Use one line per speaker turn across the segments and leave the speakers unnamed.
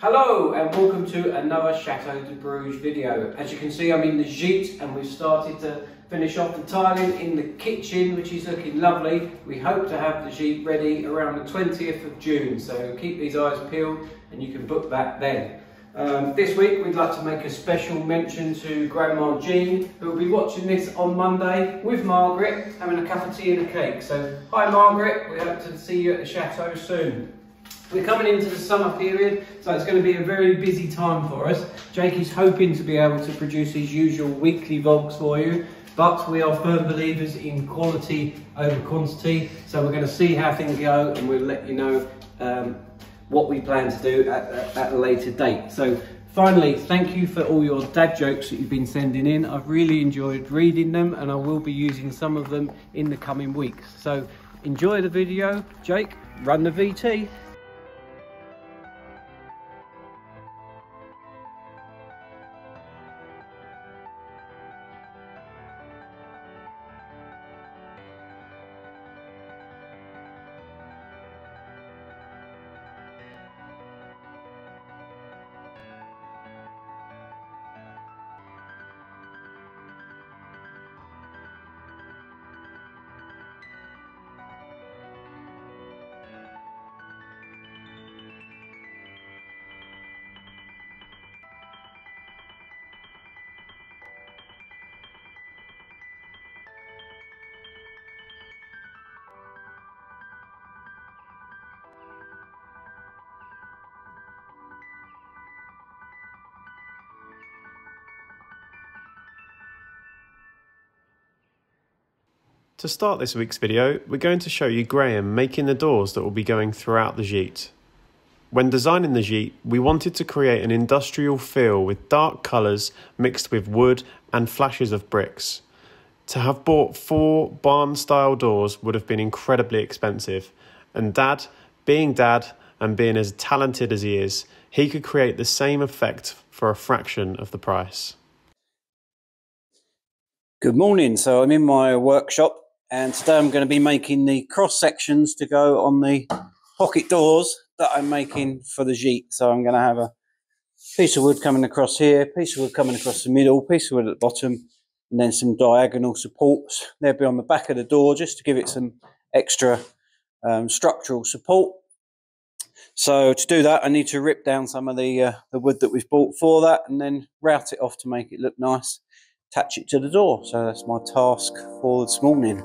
Hello and welcome to another Chateau de Bruges video. As you can see, I'm in the Gite and we've started to finish off the tiling in the kitchen, which is looking lovely. We hope to have the Gite ready around the 20th of June, so keep these eyes peeled and you can book that then. This week we'd like to make a special mention to Grandma Jean, who will be watching this on Monday with Margaret, having a cup of tea and a cake. So hi Margaret, we hope to see you at the Chateau soon. We're coming into the summer period, so it's going to be a very busy time for us. Jake is hoping to be able to produce his usual weekly vlogs for you, but we are firm believers in quality over quantity, so we're going to see how things go and we'll let you know what we plan to do at a later date. So finally, thank you for all your dad jokes that you've been sending in. I've really enjoyed reading them and I will be using some of them in the coming weeks. So enjoy the video. Jake, run the VT.
To start this week's video, we're going to show you Graham making the doors that will be going throughout the Gite. When designing the Gite, we wanted to create an industrial feel with dark colours mixed with wood and flashes of bricks. To have bought 4 barn-style doors would have been incredibly expensive, and Dad, being as talented as he is, he could create the same effect for a fraction of the price.
Good morning, so I'm in my workshop and today I'm going to be making the cross sections to go on the pocket doors that I'm making for the Gite. So I'm going to have a piece of wood coming across here, piece of wood coming across the middle, piece of wood at the bottom, and then some diagonal supports. They'll be on the back of the door just to give it some extra structural support. So to do that I need to rip down some of the wood that we've bought for that and then route it off to make it look nice. Attach it to the door. So that's my task for this morning.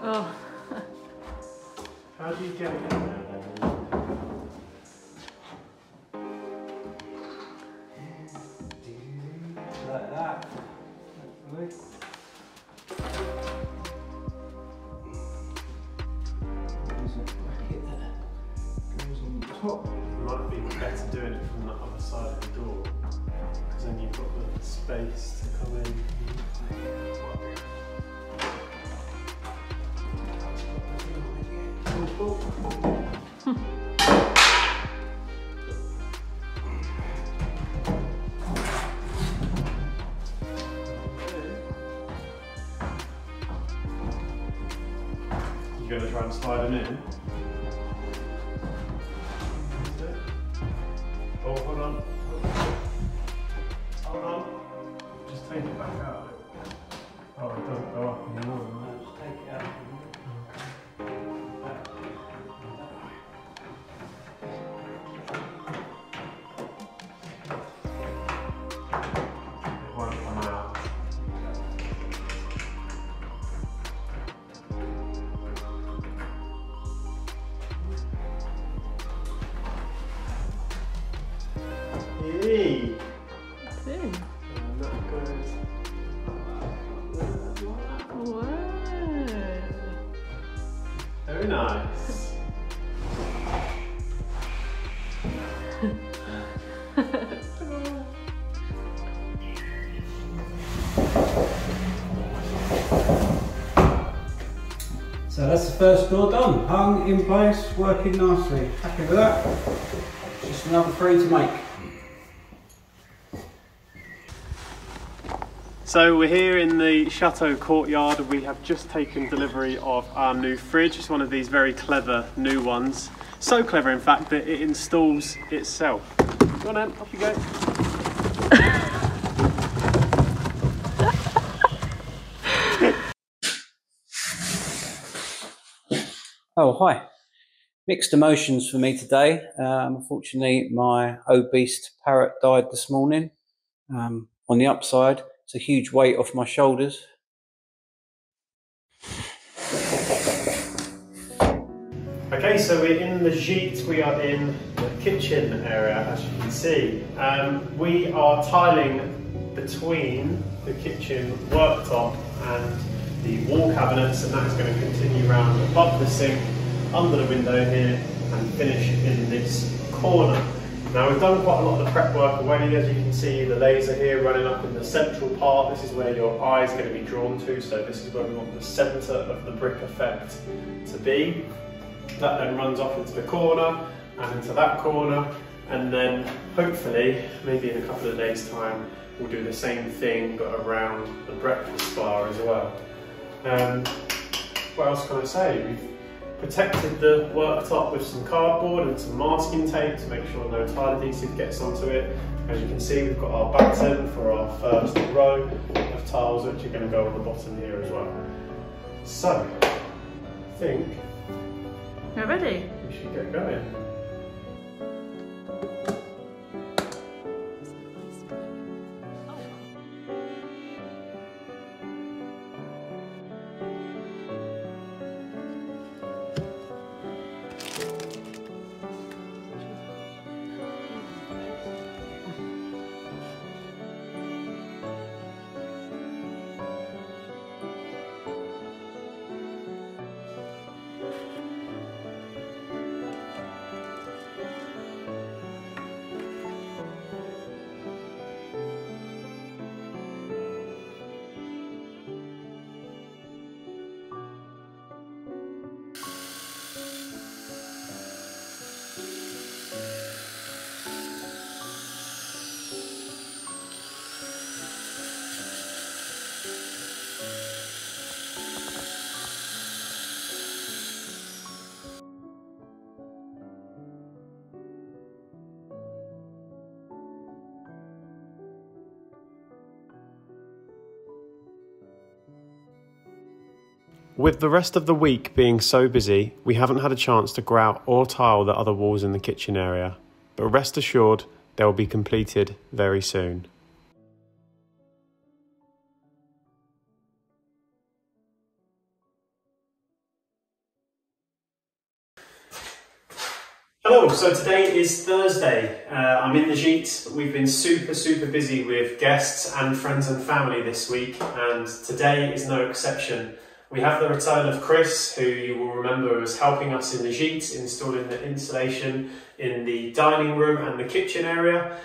Oh.
How do you get it in there then?
Like that. Hopefully. There's a bracket that goes on the top.
It might be better doing it from the other side of the door, because then you've got the space to come in. You're going to try and slide them in? Oh, hold on. Hold on. Just take it back out. Oh, it doesn't go up anymore.
No, just take it out.
It won't come out. Hey!
It's in.
And that goes.
Wow.
Very nice.
So that's the first door done. Hung, in place, working nicely. Happy with that? Just another 3 to make.
So we're here in the Chateau courtyard. We have just taken delivery of our new fridge. It's one of these very clever new ones. So clever in fact that it installs itself. Go on then, off you go.
Oh, hi. Mixed emotions for me today. Unfortunately, my obese parrot died this morning. On the upside, it's a huge weight off my shoulders.
Okay, so we're in the Gite. We are in the kitchen area, as you can see. We are tiling between the kitchen worktop and the wall cabinets, and that is going to continue round above the sink, under the window here, and finish in this corner. Now we've done quite a lot of the prep work already. As you can see, the laser here running up in the central part. This is where your eye is going to be drawn to, so this is where we want the centre of the brick effect to be. That then runs off into the corner and into that corner, and then hopefully, maybe in a couple of days' time, we'll do the same thing but around the breakfast bar as well. What else can I say? We've protected the worktop with some cardboard and some masking tape to make sure no tile adhesive gets onto it. As you can see, we've got our batten for our first row of tiles, which are going to go on the bottom here as well. So, I think
We're ready.
we should get going. With the rest of the week being so busy, we haven't had a chance to grout or tile the other walls in the kitchen area, but rest assured they will be completed very soon. Hello, so today is Thursday. I'm in the Gite, but we've been super busy with guests and friends and family this week, and today is no exception. We have the return of Chris, who you will remember was helping us in the Gite, installing the insulation in the dining room and the kitchen area.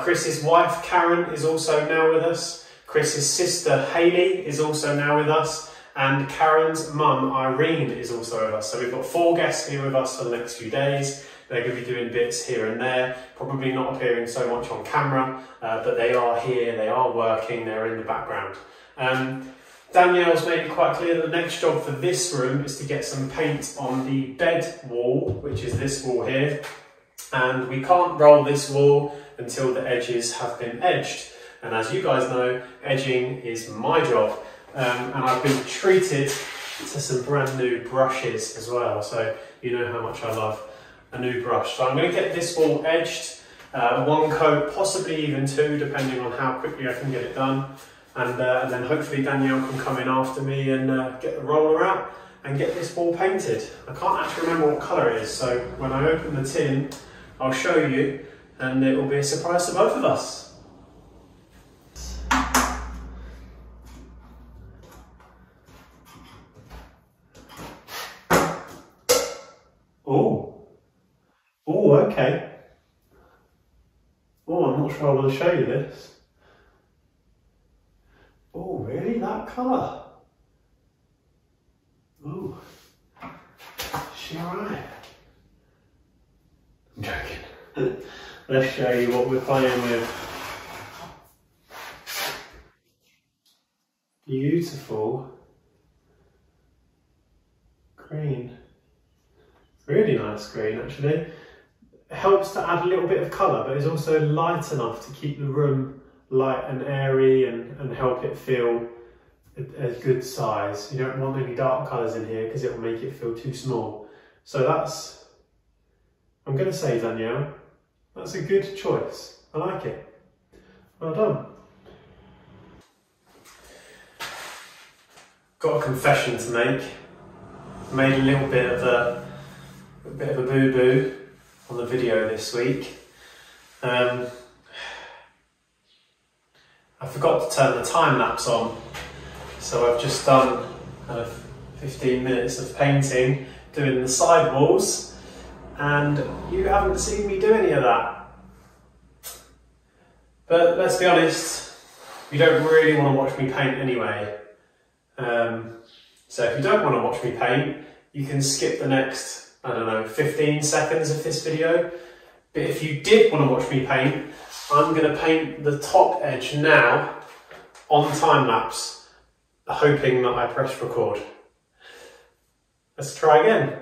Chris's wife Karen is also now with us. Chris's sister Hayley is also now with us, and Karen's mum Irene is also with us. So we've got 4 guests here with us for the next few days. They're going to be doing bits here and there, probably not appearing so much on camera, but they are here, they are working, they're in the background. Danielle's made it quite clear that the next job for this room is to get some paint on the bed wall, which is this wall here. And we can't roll this wall until the edges have been edged. And as you guys know, edging is my job. And I've been treated to some brand new brushes as well. So you know how much I love a new brush. So I'm going to get this wall edged, 1 coat, possibly even 2, depending on how quickly I can get it done. And then hopefully Danielle can come in after me and get the roller out and get this wall painted. I can't actually remember what colour it is, so when I open the tin, I'll show you, and it will be a surprise to both of us. Oh, okay. Oh, I'm not sure I want to show you this. Oh, really? That colour? Oh, is she alright? I'm joking. Let's show you what we're playing with. Beautiful green. Really nice green, actually. It helps to add a little bit of colour, but it's also light enough to keep the room light and airy and help it feel a good size. You don't want any dark colours in here because it will make it feel too small. So that's, I'm going to say, Danielle, that's a good choice. I like it. Well done. Got a confession to make. Made a little bit of a boo-boo on the video this week. I forgot to turn the time lapse on, so I've just done kind of 15 minutes of painting, doing the side walls, and you haven't seen me do any of that. But let's be honest, you don't really want to watch me paint anyway. So if you don't want to watch me paint, you can skip the next, I don't know, 15 seconds of this video. But if you did want to watch me paint, I'm going to paint the top edge now on time lapse, hoping that I press record. Let's try again.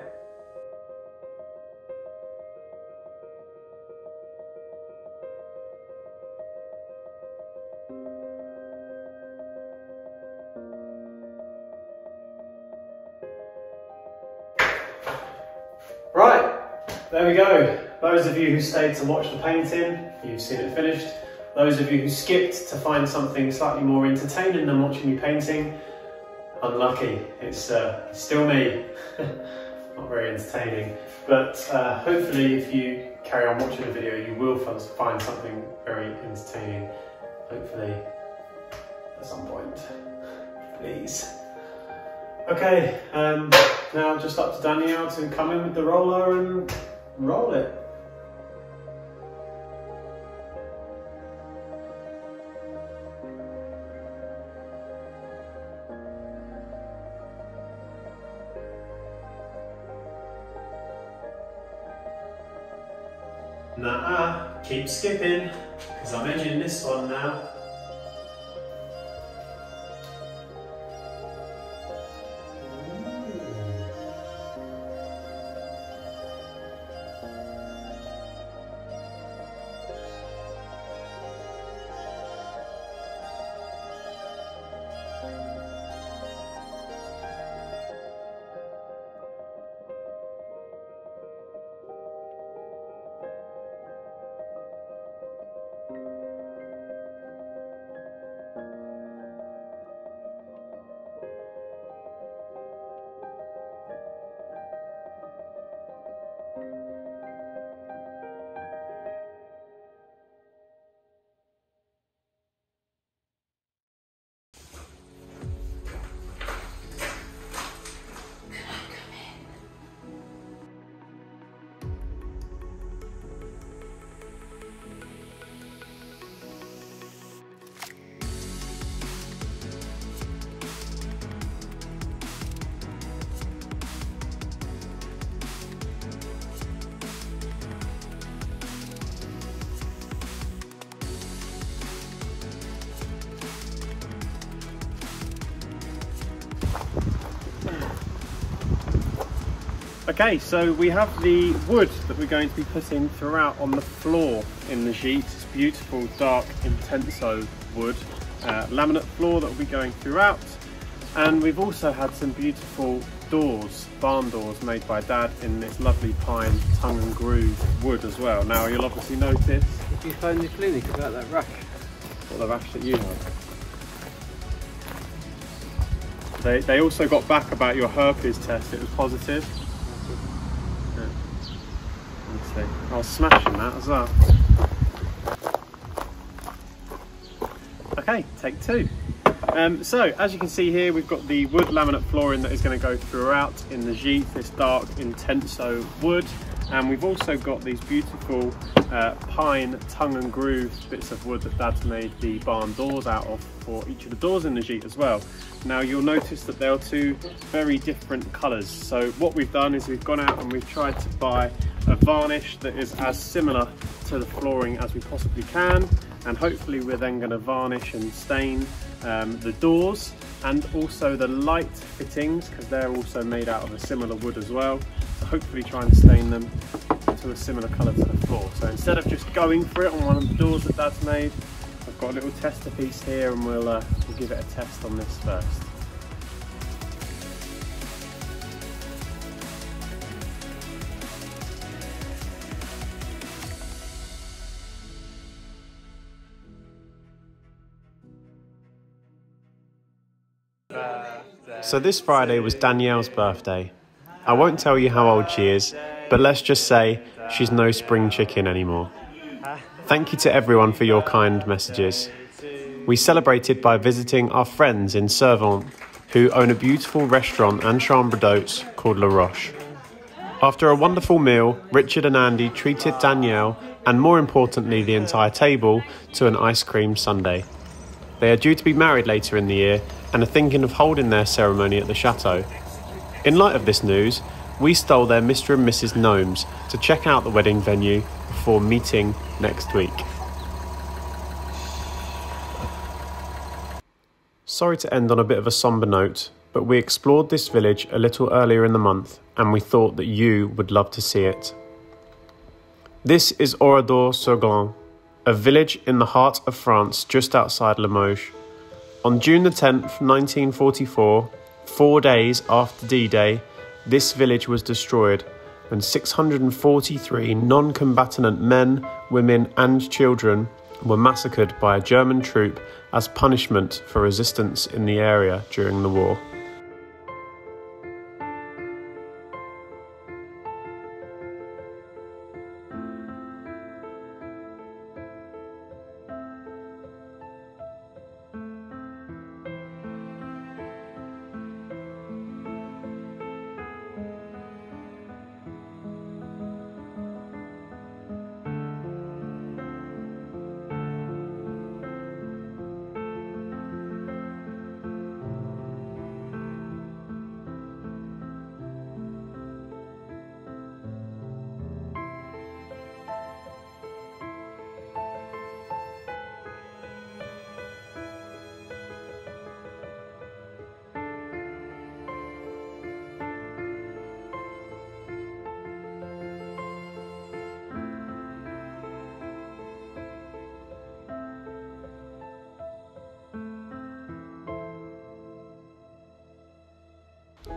Right, there we go. Those of you who stayed to watch the painting, you've seen it finished. Those of you who skipped to find something slightly more entertaining than watching me painting, unlucky. It's still me. Not very entertaining. But hopefully if you carry on watching the video, you will find something very entertaining. Hopefully at some point. Please. Okay, now just up to Danielle to come in with the roller and roll it. Nah, keep skipping, because I'm edging this one now. Okay, so we have the wood that we're going to be putting throughout on the floor in the Gite. It's beautiful, dark, intenso wood. Laminate floor that will be going throughout. And we've also had some beautiful doors, barn doors made by Dad in this lovely pine tongue and groove wood as well. Now you'll obviously notice...
If you phone the clinic about that rash.
What the rash that you have. They also got back about your herpes test, it was positive. Yeah. Let's see. I was smashing that as well. Okay, take two. So as you can see here, we've got the wood laminate flooring that is going to go throughout in the Gite, this dark intenso wood, and we've also got these beautiful pine tongue and groove bits of wood that Dad's made the barn doors out of for each of the doors in the Gite as well. Now you'll notice that there are two very different colours. So what we've done is we've gone out and we've tried to buy a varnish that is as similar to the flooring as we possibly can, and hopefully we're then going to varnish and stain the doors and also the light fittings, because they're also made out of a similar wood as well. So hopefully try and stain them to a similar colour to the floor. So instead of just going for it on one of the doors that Dad's made, I've got a little tester piece here, and we'll give it a test on this first. So this Friday was Danielle's birthday. I won't tell you how old she is, but let's just say she's no spring chicken anymore. Thank you to everyone for your kind messages. We celebrated by visiting our friends in Servant, who own a beautiful restaurant and chambre d'hôtes called La Roche. After a wonderful meal, Richard and Andy treated Danielle, and more importantly the entire table, to an ice cream sundae. They are due to be married later in the year and are thinking of holding their ceremony at the chateau. In light of this news, we stole their Mr. and Mrs. Gnomes to check out the wedding venue before meeting next week. Sorry to end on a bit of a sombre note, but we explored this village a little earlier in the month and we thought that you would love to see it. This is Oradour-sur-Glane, a village in the heart of France just outside Limoges. On June the 10th, 1944, 4 days after D-Day, this village was destroyed when 643 non-combatant men, women and children were massacred by a German troop as punishment for resistance in the area during the war.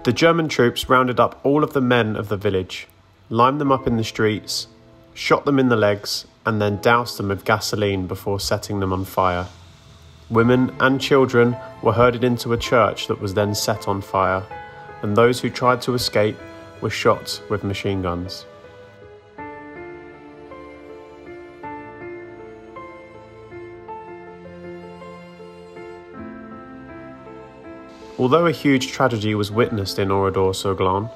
The German troops rounded up all of the men of the village, lined them up in the streets, shot them in the legs, and then doused them with gasoline before setting them on fire. Women and children were herded into a church that was then set on fire, and those who tried to escape were shot with machine guns. Although a huge tragedy was witnessed in Oradour-sur-Glane,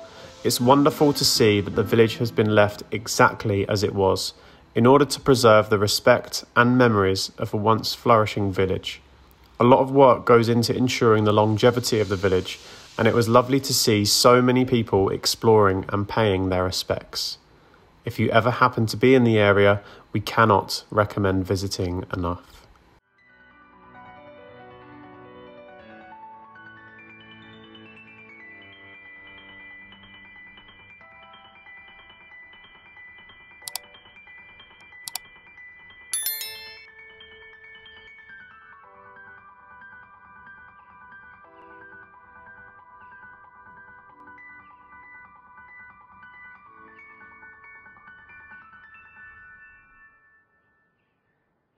it's wonderful to see that the village has been left exactly as it was, in order to preserve the respect and memories of a once flourishing village. A lot of work goes into ensuring the longevity of the village, and it was lovely to see so many people exploring and paying their respects. If you ever happen to be in the area, we cannot recommend visiting enough.